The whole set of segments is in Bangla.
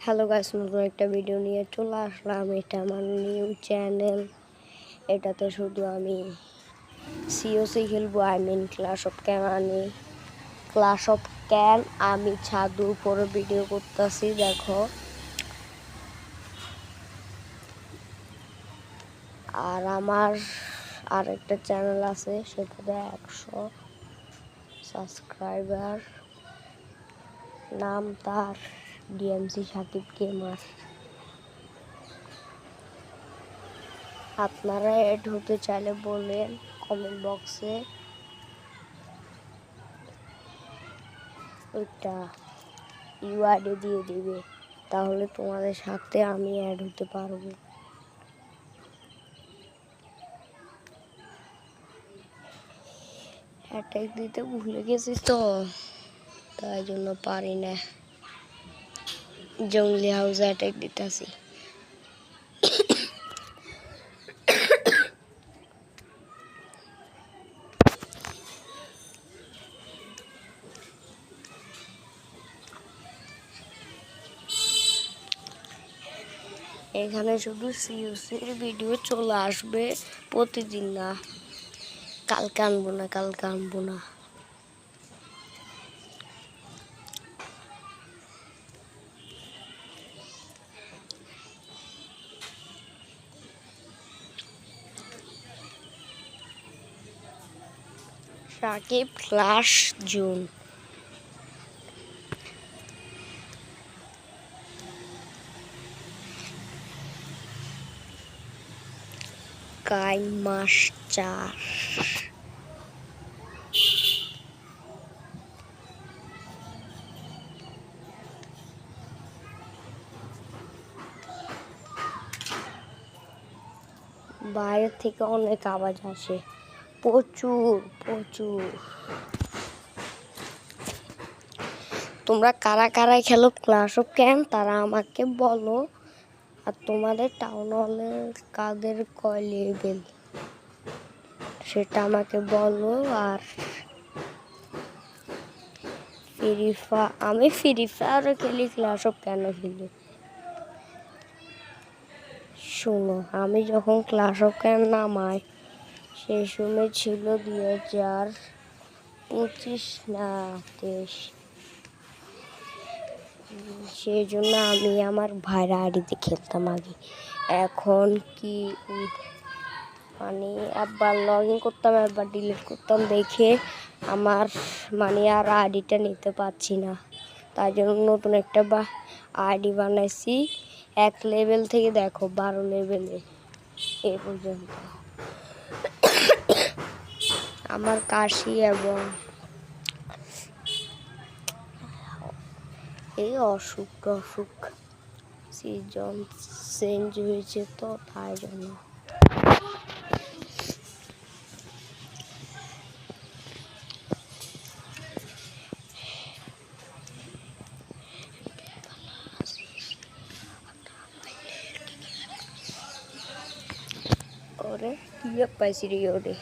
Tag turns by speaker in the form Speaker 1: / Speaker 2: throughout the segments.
Speaker 1: হ্যালো গাইস, নতুন একটা ভিডিও নিয়ে চলে আসলাম। এটা আমার নিউ চ্যানেল। এটাতে শুধু আমি সিওসি খেলবো, ক্লাশ অফ ক্যান। আমি ছাদুর উপরে ভিডিও করতেছি, দেখো। আর আমার আরেকটা চ্যানেল আছে, সেটাতে 100 সাবস্ক্রাইবার। নাম তার ডিএমসি সাকিব গেমার। আপনারা এড হতে চাইলে বলেন কমেন্ট বক্সে। ওইটা ইউআইডি দিয়ে দিবে, তাহলে তোমাদের সাথে আমি অ্যাড হতে পারবো। অ্যাটাক দিতে ভুলে গেছি তো, তাই জন্য পারি না। জঙ্গলি হাউসে অ্যাটাক দিতেছি। এখানে শুধু সিওসির ভিডিও চলে আসবে প্রতিদিন, না কালকে আনবো না। সাকিব ক্লাশ জুন। কাই মাস্টার। বাইরে থেকে অনেক আওয়াজ আসে, প্রচুর। তোমরা কারা কারা খেলো ক্লাশ অফ ক্যান, তারা আমাকে বলো। আর তোমাদের টাউন হলের কাদের কয় লেভেল, সেটা আমাকে বলো। আর আমি ফ্রি ফায়ারও খেলি, ক্লাশ অফ ক্যানও খেলি। শোনো, আমি যখন ক্লাশ অফ ক্যান নামাই, সেই সময় ছিল 2025 না 23। সেই জন্য আমি আমার ভাইয়ের আইডিতে খেলতাম আগে। এখন কি মানে একবার লগ ইন করতাম, একবার ডিলিট করতাম, দেখে আমার আর আইডিটা নিতে পারছি না। তাই জন্য নতুন একটা আইডি বানাইছি। 1 লেভেল থেকে দেখো 12 লেভেলে এ পর্যন্ত। আমার কাশি এবং এই অসুখ সিজন চেঞ্জ হয়েছে তো, তাই জন্য। ওরে কি পাইছি রে ওরে।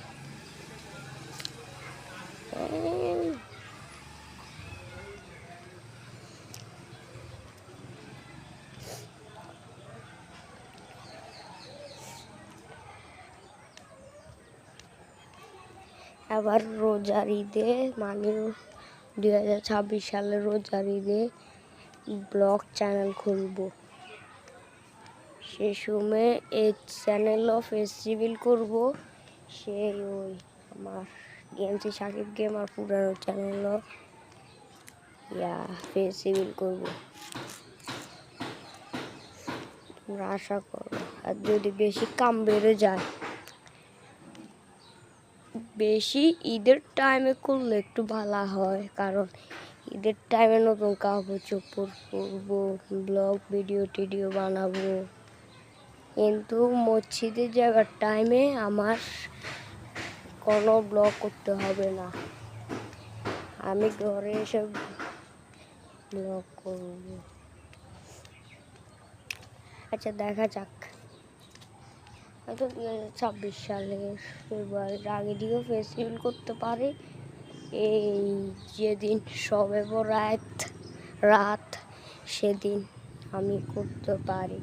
Speaker 1: আবার রোজার ঈদে 2026 সালের রোজার ঈদে ব্লগ চ্যানেল খুলবো। সেই সময় এই চ্যানেলও ফেস্টিভ্যাল করবো। সেই ওই আমার ডিএমসি সাকিব গেমার পুরানো চ্যানেলও ফেস্টিভ্যাল করবো। তোমরা আশা করো। আর যদি বেশি কাম বেড়ে যায়, বেশি ঈদের টাইমে করলে একটু ভালো হয়, কারণ ঈদের টাইমে নতুন কাপড় চোপড় পরবো, ব্লগ ভিডিও বানাবো। কিন্তু মসজিদে যাওয়ার টাইমে আমার কোনো ব্লগ করতে হবে না, আমি ঘরে এসে ব্লগ করব। আচ্ছা, দেখা যাক। হয়তো 2026 সালের ফেব্রুয়ারির আগে দিকেও ফেস্টিভ্যাল করতে পারে। এই যেদিন শবে বরাত রাত, সেদিন আমি করতে পারি।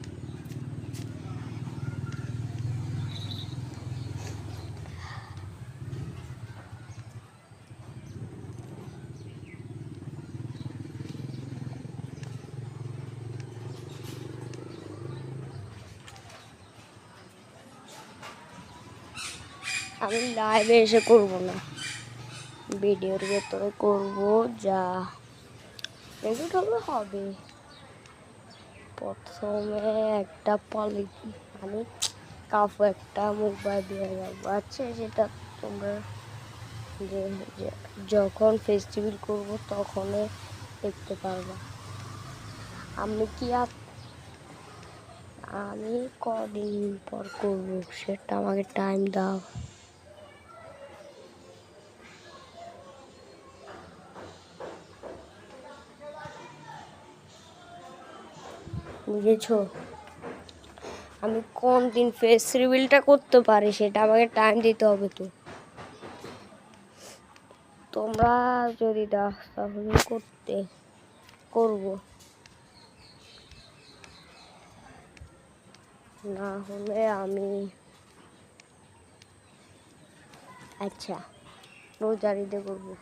Speaker 1: আমি লাইভে এসে করব না, ভিডিওর ভেতরে করব। যা এডিট হবে প্রথমে একটা মানে কাফু একটা মোবাইল দিয়ে যাবো। আচ্ছা, সেটা তোমরা যে যখন ফেস্টিভ্যাল করব তখন দেখতে পারবা। আমি কদিন পর করব, সেটা আমাকে টাইম দাও। বুঝেছো? আমি কোন দিন ফেস্টিভ্যালটা করতে পারি সেটা আমাকে টাইম দিতে হবে। তো তোমরা যদি দাও তাহলে করব, না হলে আমি আচ্ছা রোজার ঈদে করবো।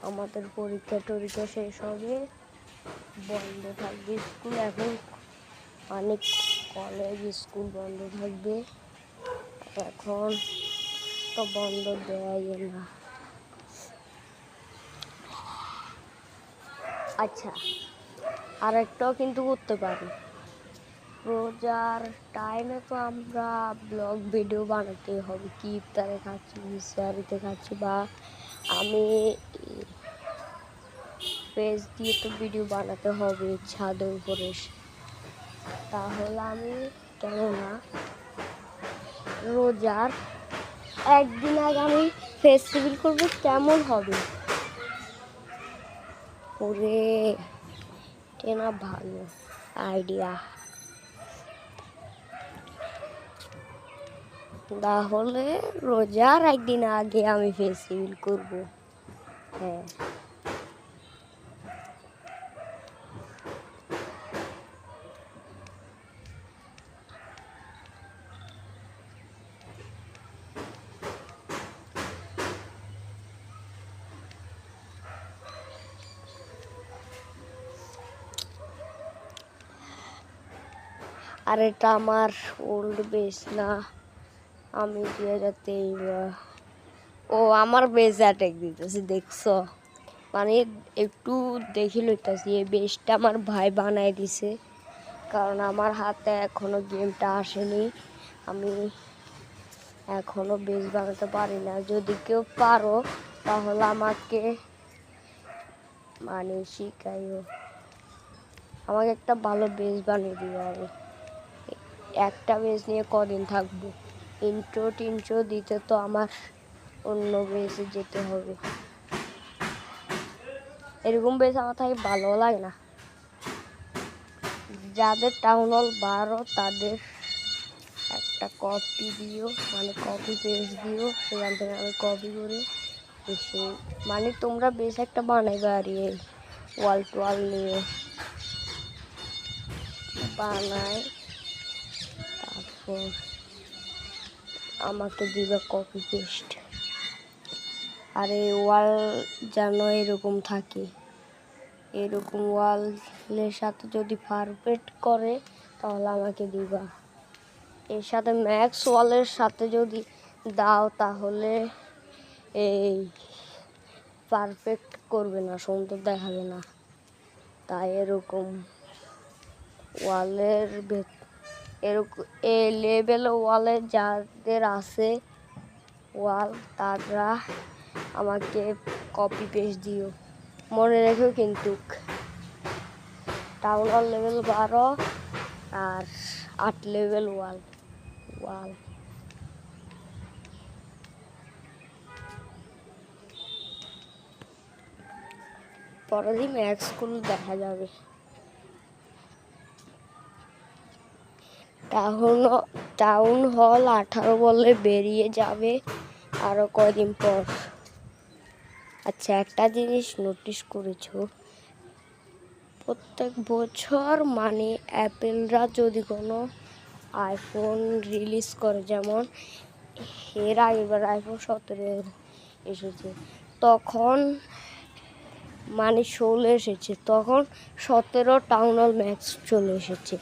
Speaker 1: আমাদের পরীক্ষা শেষ হবে, বন্ধ থাকবে স্কুল। এখন অনেক কলেজ স্কুল বন্ধ থাকবে, এখন তো বন্ধ দেয় না। আচ্ছা, আর একটাও কিন্তু করতে পারি। রোজার টাইমে তো আমরা ব্লগ ভিডিও বানাতে হবে, কি ইফতারে খাচ্ছি, ইফতারিতে খাচ্ছি, বা আমি পেজ দিয়ে তো ভিডিও বানাতে হবে ছাদের উপরে। তাহলে আমি কেননা রোজার একদিন আগে আমি ফেস্টিভ্যাল করবো, কেমন হবে? ওরে না, ভালো আইডিয়া। তাহলে রোজার একদিন আগে আমি ফেস্টিভ্যাল করব। হ্যাঁ, আর এটা আমার ওল্ড বেস না, আমি 2023। ও আমার বেস অ্যাটাক দিতেছি, দেখছো? মানে একটু দেখি লইতেছি, এই বেসটা আমার ভাই বানাই দিছে, কারণ আমার হাতে এখনো গেমটা আসেনি। আমি এখনো বেস বানাতে পারি না। যদি কেউ পারো তাহলে আমাকে মানে শিখাইও, আমাকে একটা ভালো বেস বানিয়ে দিও। আমি একটা বেস নিয়ে কদিন থাকবো? ইন্ট্রো দিতে তো আমার অন্য বেসে যেতে হবে। এরকম বেস আমার থাকে ভালো লাগে না। যাদের টাউন হল 12 তাদের একটা কপি দিও, মানে কপি পেজ দিও, সেখান থেকে আমি কপি করে এসে মানে তোমরা বেশ একটা বানাইবে। আর ওয়াল টোয়াল নিয়ে বানাই, তারপর আমাকে দিবে কপি পেস্ট। আর এই ওয়াল যেন এরকম থাকে, এরকম ওয়ালের সাথে যদি পারফেক্ট করে তাহলে আমাকে দিবা। এর সাথে ম্যাক্স ওয়ালের সাথে যদি দাও তাহলে এই পারফেক্ট করবে না, সুন্দর দেখাবে না। তাই এরকম ওয়ালের এরকম এই লেভেল ওয়ালে যাদের আছে ওয়াল, তারা আমাকে কপি পেস্ট দিও। মনে রেখো কিন্তু, টাউন হল লেভেল 12 আর 8 লেভেল ওয়াল। পরের দিন ম্যাক্স স্কুল দেখা যাবে। টাউন হল 18 বলে বেরিয়ে যাবে আরো কয়দিন পর। আচ্ছা, একটা জিনিস নোটিস করেছো, প্রত্যেক বছর মানে অ্যাপেলরা যদি কোনো আইফোন রিলিজ করে, যেমন এর আগেরবার আইফোন 17 এসেছে, তখন মানে 16 এসেছে, তখন 17 টাউন হল ম্যাক্স চলে এসেছে।